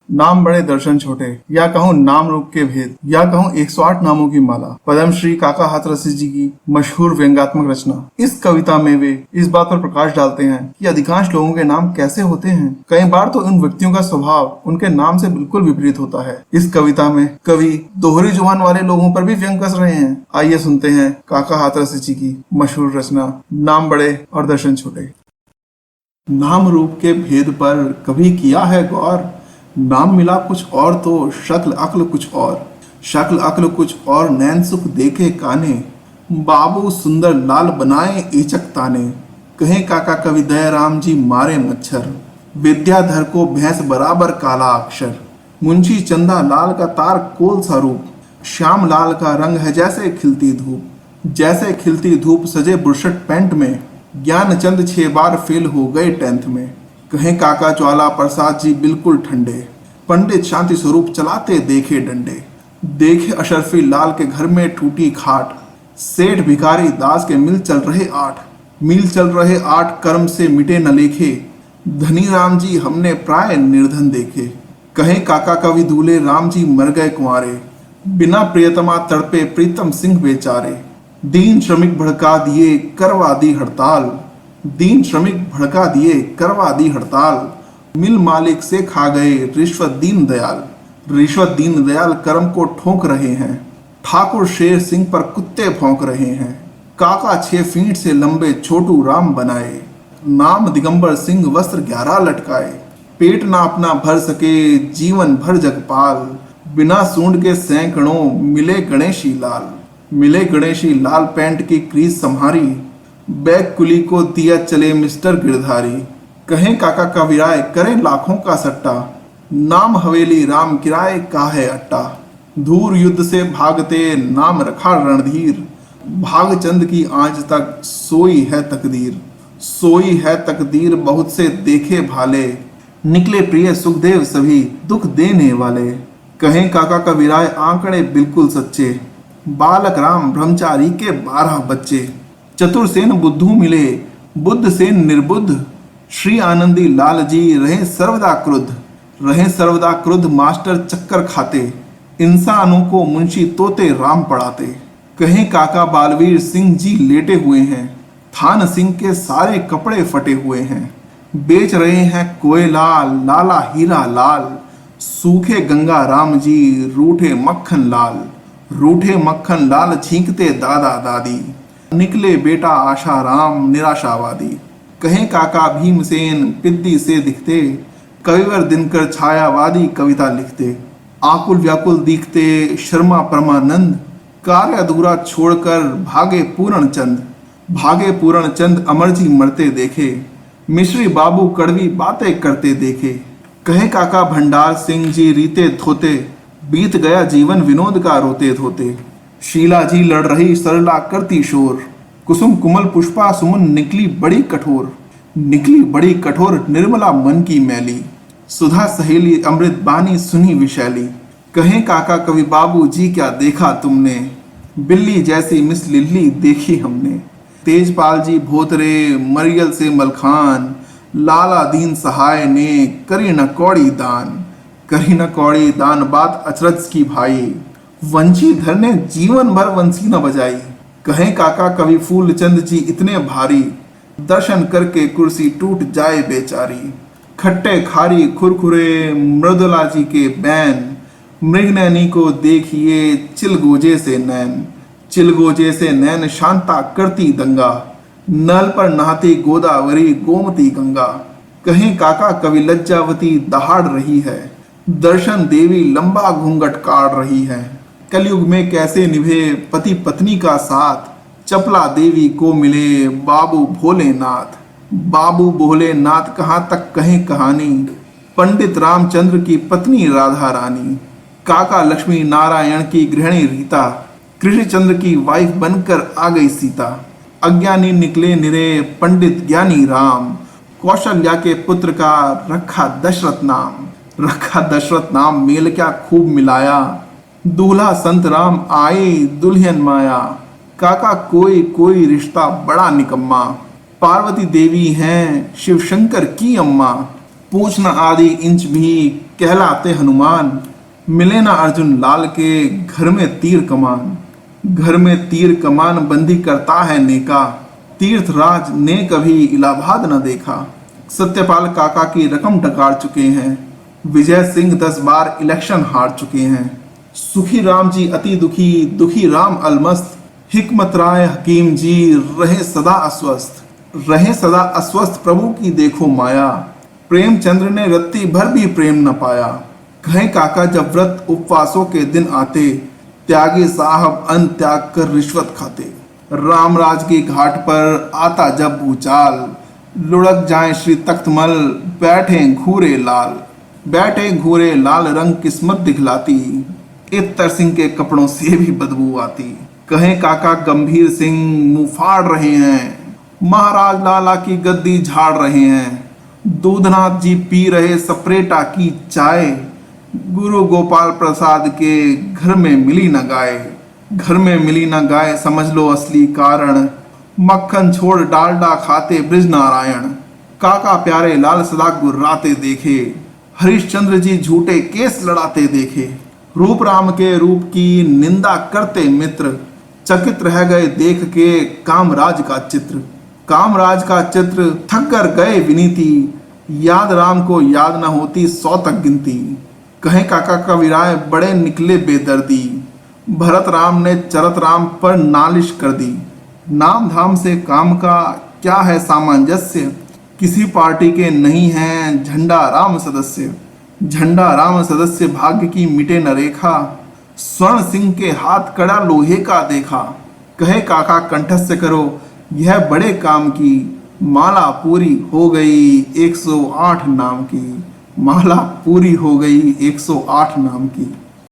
नाम बड़े दर्शन छोटे, या कहूँ नाम रूप के भेद, या कहूँ 108 नामों की माला। पद्मश्री काका हाथरस जी की मशहूर व्यंग्यात्मक रचना। इस कविता में वे इस बात पर प्रकाश डालते हैं कि अधिकांश लोगों के नाम कैसे होते हैं। कई बार तो उन व्यक्तियों का स्वभाव उनके नाम से बिल्कुल विपरीत होता है। इस कविता में कवि दोहरी जुबान वाले लोगों पर भी व्यंग कस रहे हैं। आइए सुनते हैं काका हाथरस जी की मशहूर रचना नाम बड़े और दर्शन छोटे। नाम रूप के भेद पर कभी किया है गौर, नाम मिला कुछ और तो शक्ल अक्ल कुछ और, शक्ल अक्ल कुछ और नैन सुख देखे काने, बाबू सुंदर लाल बनाए एचक ताने। कहे काका कवि दयाराम जी मारे मच्छर, विद्याधर को भैंस बराबर काला अक्षर। मुंशी चंदा लाल का तार कोल सा रूप, श्याम लाल का रंग है जैसे खिलती धूप, जैसे खिलती धूप सजे बुरशट पैंट में। ज्ञानचंद 6 बार फेल हो गए 10th में। कहें काका ज्वाला प्रसाद जी बिल्कुल ठंडे, पंडित शांति स्वरूप चलाते देखे डंडे। देखे अशरफी लाल के घर में टूटी खाट, सेठ भिखारी दास के मिल चल रहे 8, मील चल रहे 8 कर्म से मिटे न लेखे। धनी राम जी हमने प्राय निर्धन देखे। कहें काका कवि दूल्हे राम जी मर गए कुंवारे, बिना प्रियतमा तड़पे प्रीतम सिंह बेचारे। दीन श्रमिक भड़का दिए करवा दी हड़ताल, दीन श्रमिक भड़का दिए करवा दी हड़ताल। मिल मालिक से खा गए रिश्वत दीन दयाल, रिश्वत दीन दयाल कर्म को ठोक रहे हैं। ठाकुर शेर सिंह पर कुत्ते भौंक रहे हैं। काका 6 फीट से लंबे छोटू राम बनाए, नाम दिगंबर सिंह वस्त्र 11 लटकाए। पेट ना अपना भर सके जीवन भर जगपाल, बिना सूंड के सैकड़ों मिले गणेशी लाल। मिले गणेशी लाल पैंट की क्रीज संहारी, बैग कुली को दिया चले मिस्टर गिरधारी। कहें काका का विराय करें लाखों का सट्टा, नाम हवेली राम किराए का है अट्टा। धूर युद्ध से भागते नाम रखा रणधीर, भागचंद की आज तक सोई है तकदीर। सोई है तकदीर बहुत से देखे भाले, निकले प्रिय सुखदेव सभी दुख देने वाले। कहें काका का विराय आंकड़े बिल्कुल सच्चे, बालक राम ब्रह्मचारी के 12 बच्चे। चतुरसेन बुद्धू मिले बुद्ध सेन निर्बुद्ध, श्री आनंदी लाल जी रहे सर्वदा क्रुद्ध। रहे सर्वदा क्रुद्ध मास्टर चक्कर खाते, इंसानों को मुंशी तोते राम पढ़ाते। कहें काका बालवीर सिंह जी लेटे हुए हैं, थान सिंह के सारे कपड़े फटे हुए हैं। बेच रहे हैं कोयला लाला हीरा लाल, सूखे गंगा राम जी रूठे मक्खन लाल। रूठे मक्खन लाल छींकते दादा दादी, निकले बेटा आशा राम निराशावादी। कहें काका भीमसेन पिद्दी से दिखते, कविवर दिनकर छायावादी कविता लिखते। आकुल व्याकुल दिखते शर्मा परमानंद, कार्य अधूरा छोड़कर भागे पूर्ण चंद। भागे पूर्ण चंद अमरजी मरते देखे, मिश्री बाबू कड़वी बातें करते देखे। कहें काका भंडार सिंह जी रीते धोते, बीत गया जीवन विनोद का रोते धोते। शीला जी लड़ रही सरला करती शोर, कुसुम कुमल पुष्पा सुमन निकली बड़ी कठोर। निकली बड़ी कठोर निर्मला मन की मैली, सुधा सहेली अमृत बानी सुनी विशैली। कहें काका कवि बाबू जी क्या देखा तुमने, बिल्ली जैसी मिस लिल्ली देखी हमने। तेजपाल जी भोतरे मरियल से मलखान, लाला दीन सहाय ने करी न कौड़ी दान। करी न कौड़ी दान बात अचरज की भाई, वंशीधर ने जीवन भर वंशी न बजाई। कहें काका कवि फूलचंद जी इतने भारी, दर्शन करके कुर्सी टूट जाए बेचारी। खट्टे खारी खुरखुरे मृदुला जी के बैन, मृगनैनी को देखिए चिलगोजे से नैन। चिलगोजे से नैन शांता करती दंगा, नल पर नहाती गोदावरी गोमती गंगा। कहें काका कवि लज्जावती दहाड़ रही है, दर्शन देवी लंबा घूंघट काट रही है। कलयुग में कैसे निभे पति पत्नी का साथ, चपला देवी को मिले बाबू भोलेनाथ। बाबू भोलेनाथ कहाँ तक कहें कहानी, पंडित रामचंद्र की पत्नी राधा रानी। काका लक्ष्मी नारायण की गृहिणी रीता, कृष्णचंद्र की वाइफ बनकर आ गई सीता। अज्ञानी निकले निरे पंडित ज्ञानी राम, कौशल्या के पुत्र का रखा दशरथ नाम। रखा दशरथ नाम मेल क्या खूब मिलाया, दूल्हा संत राम आए दुल्हन माया। काका कोई कोई रिश्ता बड़ा निकम्मा, पार्वती देवी हैं शिव शंकर की अम्मा। पूछना आदि इंच भी कहलाते हनुमान। मिले ना अर्जुन लाल के घर में तीर कमान। घर में तीर कमान बंदी करता है नेका। तीर्थराज ने कभी इलाहाबाद न देखा। सत्यपाल काका की रकम डकार चुके हैं। विजय सिंह 10 बार इलेक्शन हार चुके हैं। सुखी राम जी अति दुखी, दुखी राम अलमस्त। हिकमत राय हकीम जी रहे सदा अस्वस्थ। रहे सदा अस्वस्थ प्रभु की देखो माया। प्रेमचंद्र ने रत्ती भर भी प्रेम न पाया। कहें काका जब व्रत उपवासों के दिन आते, त्यागी साहब अन्न त्याग कर रिश्वत खाते। रामराज के घाट पर आता जब भूचाल, लुढ़क जाए श्री तख्तमल बैठे घूरे लाल। बैठे घूरे लाल रंग किस्मत दिखलाती, इत्तर सिंह के कपड़ों से भी बदबू आती। कहें काका गंभीर सिंह मुंह फाड़ रहे हैं, महाराज लाला की गद्दी झाड़ रहे हैं। दूधनाथ जी पी रहे सपरेटा की चाय, गुरु गोपाल प्रसाद के घर में मिली न गाय। घर में मिली न गाय समझ लो असली कारण, मक्खन छोड़ डालडा खाते ब्रिज नारायण। काका प्यारे लाल सदा गुर्राते देखे, हरिश्चंद्र जी झूठे केस लड़ाते देखे। रूप राम के रूप की निंदा करते मित्र, चकित रह गए देख के कामराज का चित्र। कामराज का चित्र थक कर गए विनीति, याद राम को याद न होती 100 तक गिनती। कहें काका कविराय बड़े निकले बेदर्दी, भरत राम ने चरत राम पर नालिश कर दी। नाम धाम से काम का क्या है सामंजस्य, किसी पार्टी के नहीं हैं झंडा राम सदस्य। झंडा राम सदस्य भाग्य की मिटे न रेखा, स्वर्ण सिंह के हाथ कड़ा लोहे का देखा। कहे काका कंठस्थ करो यह बड़े काम की, माला पूरी हो गई 108 नाम की। माला पूरी हो गई 108 नाम की।